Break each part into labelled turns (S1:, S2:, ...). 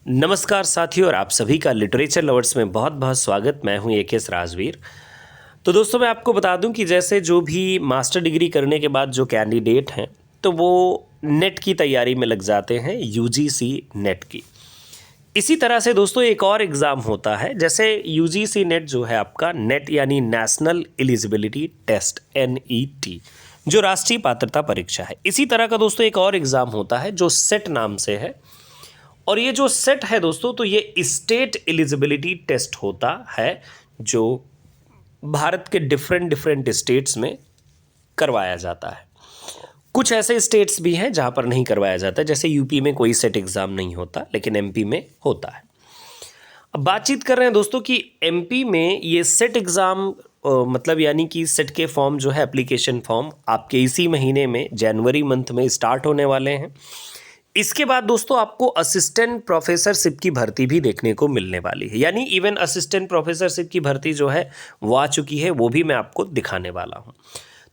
S1: नमस्कार साथियों, और आप सभी का लिटरेचर लवर्स में बहुत बहुत स्वागत। मैं हूं एकेएस राजवीर। तो दोस्तों, मैं आपको बता दूं कि जैसे जो भी मास्टर डिग्री करने के बाद जो कैंडिडेट हैं तो वो नेट की तैयारी में लग जाते हैं, यूजीसी नेट की। इसी तरह से दोस्तों एक और एग्ज़ाम होता है, जैसे यूजीसी नेट जो है आपका नेट यानी नेशनल एलिजिबिलिटी टेस्ट NET, जो राष्ट्रीय पात्रता परीक्षा है। इसी तरह का दोस्तों एक और एग्ज़ाम होता है जो सेट नाम से है। और ये जो सेट है दोस्तों, तो ये स्टेट एलिजिबिलिटी टेस्ट होता है जो भारत के डिफरेंट डिफरेंट स्टेट्स में करवाया जाता है। कुछ ऐसे स्टेट्स भी हैं जहां पर नहीं करवाया जाता, जैसे यूपी में कोई सेट एग्ज़ाम नहीं होता, लेकिन एमपी में होता है। अब बातचीत कर रहे हैं दोस्तों कि एमपी में ये सेट एग्ज़ाम मतलब यानी कि सेट के फॉर्म जो है, एप्लीकेशन फॉर्म आपके इसी महीने में जनवरी मंथ में स्टार्ट होने वाले हैं। इसके बाद दोस्तों आपको असिस्टेंट प्रोफेसरशिप की भर्ती भी देखने को मिलने वाली है, यानी इवन असिस्टेंट प्रोफेसरशिप की भर्ती जो है वो आ चुकी है, वो भी मैं आपको दिखाने वाला हूं।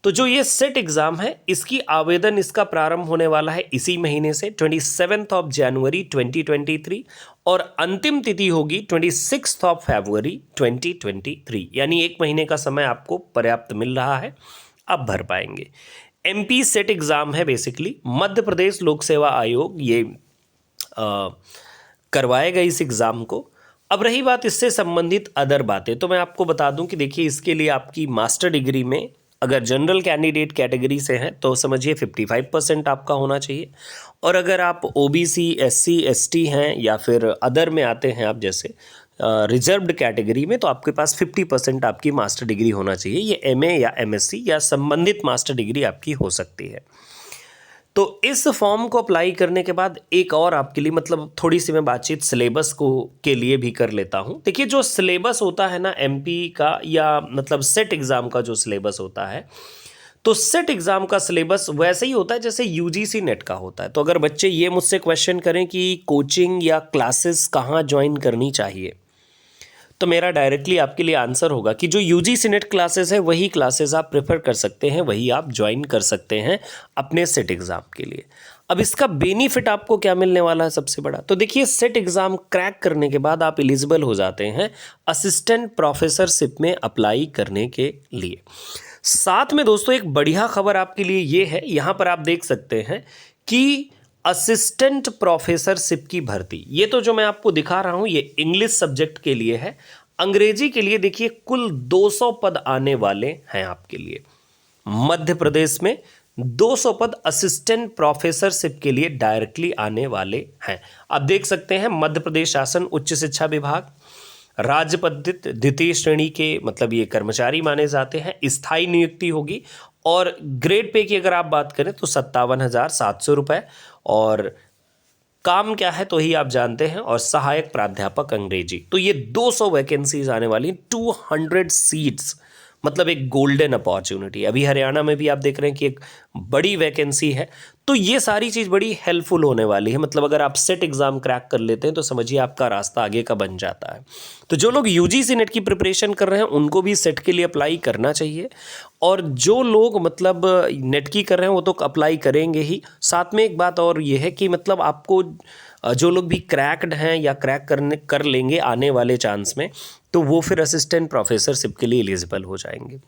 S1: तो जो ये सेट एग्ज़ाम है, इसकी आवेदन इसका प्रारंभ होने वाला है इसी महीने से 27 जनवरी 2023, और अंतिम तिथि होगी 26 फरवरी 2023, यानी एक महीने का समय आपको पर्याप्त मिल रहा है, आप भर पाएंगे। एमपी सेट एग्ज़ाम है बेसिकली, मध्य प्रदेश लोक सेवा आयोग ये करवाएगा इस एग्ज़ाम को। अब रही बात इससे संबंधित अदर बातें, तो मैं आपको बता दूं कि देखिए, इसके लिए आपकी मास्टर डिग्री में अगर जनरल कैंडिडेट कैटेगरी से हैं तो समझिए 55% आपका होना चाहिए, और अगर आप ओबीसी SC ST हैं या फिर अदर में आते हैं आप, जैसे रिजर्व्ड कैटेगरी में, तो आपके पास 50% आपकी मास्टर डिग्री होना चाहिए। ये MA या MSc या संबंधित मास्टर डिग्री आपकी हो सकती है। तो इस फॉर्म को अप्लाई करने के बाद एक और आपके लिए मतलब थोड़ी सी मैं बातचीत सिलेबस को के लिए भी कर लेता हूँ। देखिए, जो सिलेबस होता है ना MP का, या मतलब सेट एग्ज़ाम का जो सिलेबस होता है, तो सेट एग्ज़ाम का सिलेबस वैसे ही होता है जैसे UGC नेट का होता है। तो अगर बच्चे ये मुझसे क्वेश्चन करें कि कोचिंग या क्लासेस कहाँ ज्वाइन करनी चाहिए, तो मेरा डायरेक्टली आपके लिए आंसर होगा कि जो UGC नेट क्लासेस है वही क्लासेस आप प्रेफर कर सकते हैं, वही आप ज्वाइन कर सकते हैं अपने सेट एग्ज़ाम के लिए। अब इसका बेनिफिट आपको क्या मिलने वाला है सबसे बड़ा, तो देखिए, सेट एग्ज़ाम क्रैक करने के बाद आप एलिजिबल हो जाते हैं असिस्टेंट प्रोफेसरशिप में अप्लाई करने के लिए। साथ में दोस्तों एक बढ़िया खबर आपके लिए ये है, यहाँ पर आप देख सकते हैं कि असिस्टेंट प्रोफेसरशिप की भर्ती, ये तो जो मैं आपको दिखा रहा हूं ये इंग्लिश सब्जेक्ट के लिए है। अंग्रेजी के लिए देखिए कुल 200 पद आने वाले हैं आपके लिए। मध्य प्रदेश में 200 पद असिस्टेंट प्रोफेसरशिप के लिए डायरेक्टली आने वाले हैं। आप देख सकते हैं, मध्य प्रदेश शासन उच्च शिक्षा विभाग राज्य पद्धति द्वितीय श्रेणी के मतलब ये कर्मचारी माने जाते हैं, स्थायी नियुक्ति होगी, और ग्रेड पे की अगर आप बात करें तो 57,700 रुपये, और काम क्या है तो ही आप जानते हैं, और सहायक प्राध्यापक अंग्रेजी। तो ये 200 वैकेंसीज आने वाली, 200 सीट्स, मतलब एक गोल्डन अपॉर्चुनिटी। अभी हरियाणा में भी आप देख रहे हैं कि एक बड़ी वैकेंसी है। तो ये सारी चीज़ बड़ी हेल्पफुल होने वाली है। मतलब अगर आप सेट एग्ज़ाम क्रैक कर लेते हैं तो समझिए आपका रास्ता आगे का बन जाता है। तो जो लोग UGC नेट की प्रिपरेशन कर रहे हैं उनको भी सेट के लिए अप्लाई करना चाहिए, और जो लोग मतलब नेट की कर रहे हैं वो तो अप्लाई करेंगे ही। साथ में एक बात और ये है कि मतलब आपको जो लोग भी क्रैक्ड हैं या क्रैक कर लेंगे आने वाले चांस में, तो वो फिर असिस्टेंट प्रोफेसरशिप के लिए एलिजिबल हो जाएंगे।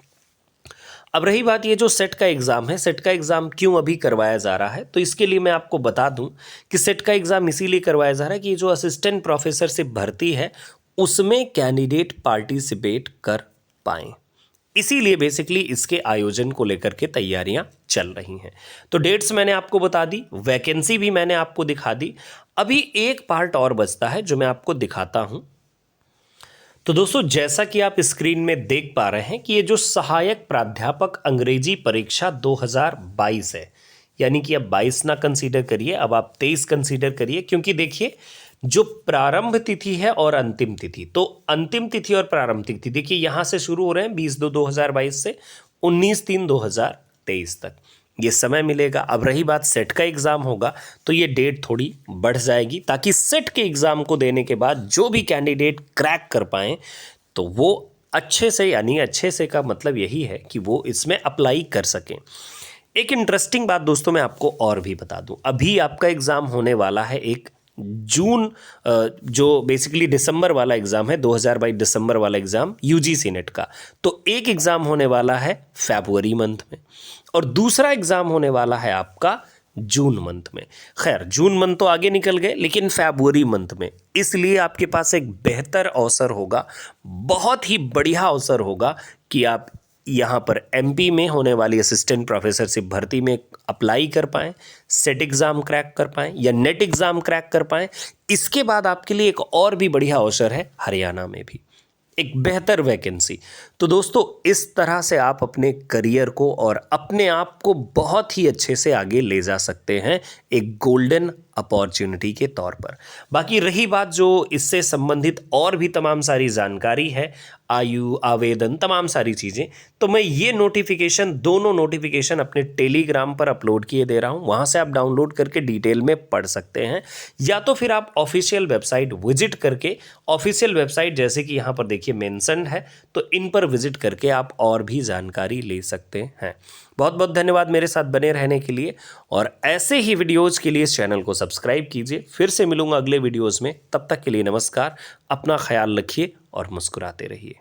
S1: अब रही बात ये जो सेट का एग्ज़ाम है, सेट का एग्ज़ाम क्यों अभी करवाया जा रहा है, तो इसके लिए मैं आपको बता दूं कि सेट का एग्ज़ाम इसीलिए करवाया जा रहा है कि जो असिस्टेंट प्रोफेसरशिप भर्ती है उसमें कैंडिडेट पार्टिसिपेट कर पाएँ। इसीलिए बेसिकली इसके आयोजन को लेकर के तैयारियां चल रही हैं। तो डेट्स मैंने आपको बता दी, वैकेंसी भी मैंने आपको दिखा दी। अभी एक पार्ट और बचता है जो मैं आपको दिखाता हूं। तो दोस्तों, जैसा कि आप स्क्रीन में देख पा रहे हैं कि ये जो सहायक प्राध्यापक अंग्रेजी परीक्षा 2022 है, यानी कि अब 22 ना कंसीडर करिए, अब आप 23 कंसीडर करिए, क्योंकि देखिए जो प्रारंभ तिथि है और अंतिम तिथि, तो अंतिम तिथि और प्रारंभ तिथि देखिए यहां से शुरू हो रहे हैं 20/2/2022 से 19/3/2023 तक ये समय मिलेगा। अब रही बात सेट का एग्ज़ाम होगा तो ये डेट थोड़ी बढ़ जाएगी, ताकि सेट के एग्ज़ाम को देने के बाद जो भी कैंडिडेट क्रैक कर पाएँ तो वो अच्छे से, यानी अच्छे से का मतलब यही है कि वो इसमें अप्लाई कर सकें। एक इंटरेस्टिंग बात दोस्तों मैं आपको और भी बता दूं, अभी आपका एग्ज़ाम होने वाला है एक जून जो बेसिकली दिसंबर वाला एग्ज़ाम है, 2022 दिसंबर वाला एग्ज़ाम यूजीसी नेट का, तो एक एग्ज़ाम होने वाला है फरवरी मंथ में और दूसरा एग्ज़ाम होने वाला है आपका जून मंथ में। खैर, जून मंथ तो आगे निकल गए, लेकिन फरवरी मंथ में, इसलिए आपके पास एक बेहतर अवसर होगा, बहुत ही बढ़िया अवसर होगा कि आप यहाँ पर एमपी में होने वाली असिस्टेंट प्रोफेसरशिप भर्ती में अप्लाई कर पाएँ, सेट एग्ज़ाम क्रैक कर पाएँ या नेट एग्ज़ाम क्रैक कर पाएँ। इसके बाद आपके लिए एक और भी बढ़िया अवसर है हरियाणा में भी, एक बेहतर वैकेंसी। तो दोस्तों, इस तरह से आप अपने करियर को और अपने आप को बहुत ही अच्छे से आगे ले जा सकते हैं एक गोल्डन अपॉर्चुनिटी के तौर पर। बाकी रही बात जो इससे संबंधित और भी तमाम सारी जानकारी है, आयु, आवेदन, तमाम सारी चीज़ें, तो मैं ये नोटिफिकेशन, दोनों नोटिफिकेशन अपने टेलीग्राम पर अपलोड किए दे रहा हूँ, वहाँ से आप डाउनलोड करके डिटेल में पढ़ सकते हैं, या तो फिर आप ऑफिशियल वेबसाइट विजिट करके, ऑफिशियल वेबसाइट जैसे कि यहाँ पर देखिए मेंशन्ड है, तो इन पर विजिट करके आप और भी जानकारी ले सकते हैं। बहुत बहुत धन्यवाद मेरे साथ बने रहने के लिए, और ऐसे ही वीडियोज़ के लिए इस चैनल को सब्सक्राइब कीजिए। फिर से मिलूंगा अगले वीडियोज़ में, तब तक के लिए नमस्कार, अपना ख्याल रखिए और मुस्कुराते रहिए।